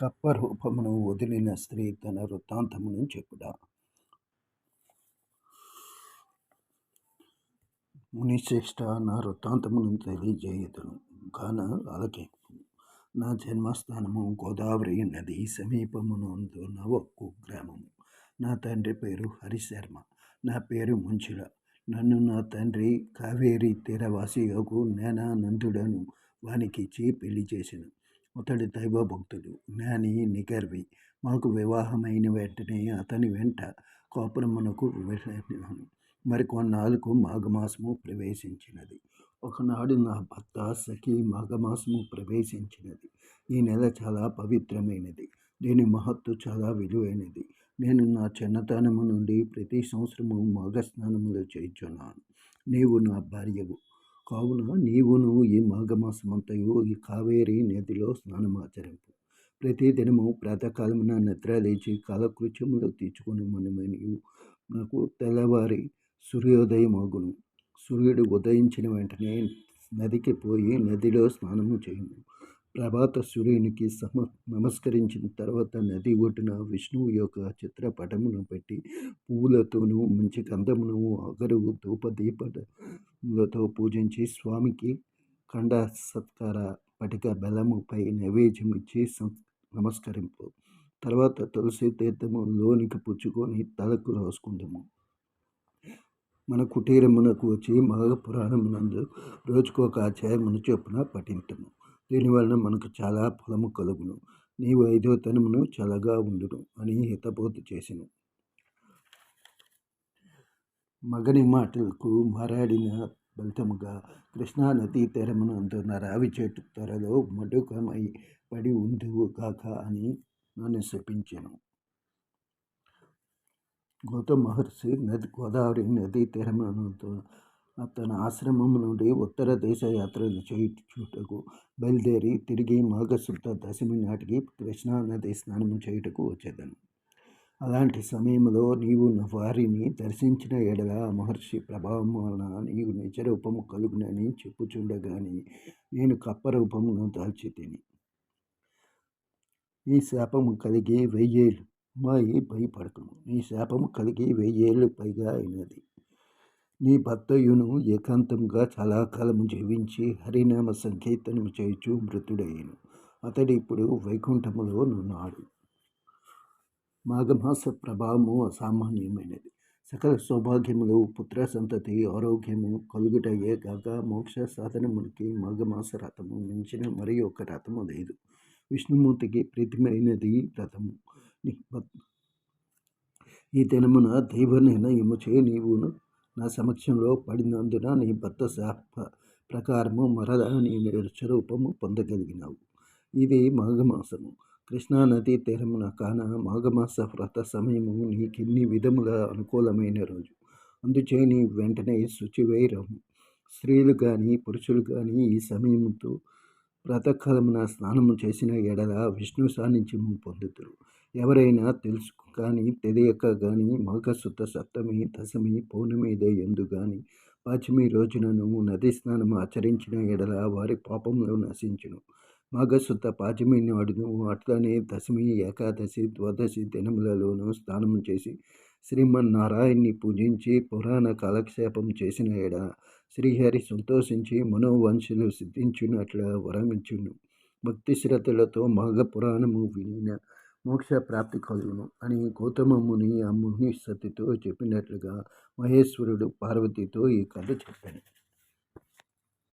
కప్ప రూపమును వదిలిన స్త్రీ తన వృత్తాంతమును చెప్పుట. మునిశ్రేష్ఠ, నా వృత్తాంతమును తెలియజేయుదును కాన ఆలకింపుము. నా జన్మస్థానము గోదావరి నది సమీపమునందున్న ఒక కుగ్రామము. నా తండ్రి పేరు హరిశర్మ, నా పేరు మంచుల. నన్ను నా తండ్రి కావేరి తీరవాసియగు జ్ఞానానందుడను వానికిచ్చి పెళ్లి చేసెను. అతడు దైవభక్తుడు, జ్ఞాని, నిగర్వి. మాకు వివాహమైన వెంటనే అతని వెంట కాపురమునకు వెళ్ళాను. మరికొన్నాళ్ళకు మాఘమాసము ప్రవేశించినది. ఒకనాడు నా భర్త సఖి మాఘమాసము ప్రవేశించినది. ఈ నెల చాలా పవిత్రమైనది, దీని మహత్తు చాలా విలువైనది. నేను నా చిన్నతనము నుండి ప్రతి సంవత్సరము మాఘస్నానములు చేయుచున్నాను. నీవు నా భార్యవు కావున నీవును ఈ మాఘమాసమంతయు ఈ కావేరి నదిలో స్నానమాచరింపు. ప్రతిదినము ప్రాతకాలమున నిద్ర లేచి కాలకృత్యములు తీర్చుకుని మనమనియు నాకు తెల్లవారి సూర్యోదయమగును. సూర్యుడు ఉదయించిన వెంటనే నదికి పోయి నదిలో స్నానము చేయుము. ప్రభాత సూర్యునికి నమస్కరించిన తర్వాత నది ఒడ్డున విష్ణువు యొక్క చిత్రపటమును పెట్టి పువ్వులతోనూ మంచి గంధమును అగరు ధూపదీపములతో పూజించి స్వామికి ఖండ సత్కార పటిక బెల్లముపై నైవేద్యం ఇచ్చి నమస్కరింపు. తర్వాత తులసి తీర్థము లోనికి పుచ్చుకొని తలకు రాసుకుందాము. మన కుటీరమునకు వచ్చి మాఘపురాణమునందు రోజుకొక అధ్యాయమును చొప్పున పఠింతుము. దీనివలన మనకు చాలా ఫలము కలుగును. నీవు 5వ దినమును చల్లగా ఉండును అని హితబోధ చేసెను. మగని మాటలకు మారాడిన ఫలితముగా కృష్ణానదీ తీరమునందున్న రావి చెట్టు త్వరలో మడుకమై పడి ఉందువు గాక అని నన్ను శపించెను. గౌతమ మహర్షి గోదావరి నదీ తీరమునందు తన ఆశ్రమము నుండి ఉత్తర దేశ యాత్రలు చేయుటకు బయలుదేరి తిరిగి మాఘశుద్ధ దశమి నాటికి కృష్ణానది స్నానము చేయుటకు వచ్చేదను. అలాంటి సమయంలో నీవు వారిని దర్శించిన ఎడల మహర్షి ప్రభావం వలన నీవు నిజరూపము కలుగునని చెప్పుచుండగాని నేను కప్ప రూపమును దాల్చి తిని ఈ శాపము కలిగి 1000 ఏళ్ళు మాయి భయపడకము. నీ శాపము కలిగి 1000 ఏళ్ళు పైగా అయినది. నీ భర్తయును ఏకాంతముగా చాలా కాలము జీవించి హరినామ సంకీర్తనము చేయుచు మృతుడయ్యను. అతడు ఇప్పుడు వైకుంఠములో నున్నాడు. మాఘమాస ప్రభావము అసామాన్యమైనది. సకల సౌభాగ్యములు, పుత్ర సంతతి, ఆరోగ్యము కలుగుటయే కాక మోక్ష సాధనమునికి మాఘమాస రథము మించిన మరి ఒక రథము లేదు. విష్ణుమూర్తికి ప్రీతిమైనది రథము. ఈ దినమున దైవ నిర్ణయముచే నీవు నా సమక్షంలో పడినందున నీ భర్త శాప ప్రకారము మరలా నీ నిజరూపము పొందగలిగినావు. ఇది మాఘమాసము, కృష్ణానదీ తీరమున కాన మాఘమాస వ్రత సమయము నీకిన్ని విధముల అనుకూలమైన రోజు. అందుచే నీ వెంటనే శుచివై రమ్ము. స్త్రీలు కానీ పురుషులు కానీ ఈ సమయముతో ప్రాతకాలమున స్నానము చేసిన ఎడల విష్ణు సాన్నిధ్యము పొందుతురు. ఎవరైనా తెలుసు కానీ తెలియక కానీ మాఘశుద్ధ సప్తమి, దశమి, పౌర్ణమి ఎందు కానీ పాచమి రోజునను నది స్నానము ఆచరించిన ఎడల వారి పాపములు నశించును. మాఘశుద్ధ పాచమి నాడును అట్లనే దశమి, ఏకాదశి, ద్వాదశి దినములలోనూ స్నానము చేసి శ్రీమన్నారాయణ్ణి పూజించి పురాణ కాలక్షేపం చేసిన ఎడల శ్రీహరి సంతోషించి మనోవంశలు సిద్ధించున్నట్ల వరమించును. భక్తి శ్రద్ధలతో మాఘ పురాణము వినిన మోక్ష ప్రాప్తి కలుగును అని గౌతమ ముని ఆ ముని సతితో చెప్పినట్లుగా మహేశ్వరుడు పార్వతితో ఈ కథ చెప్పాను.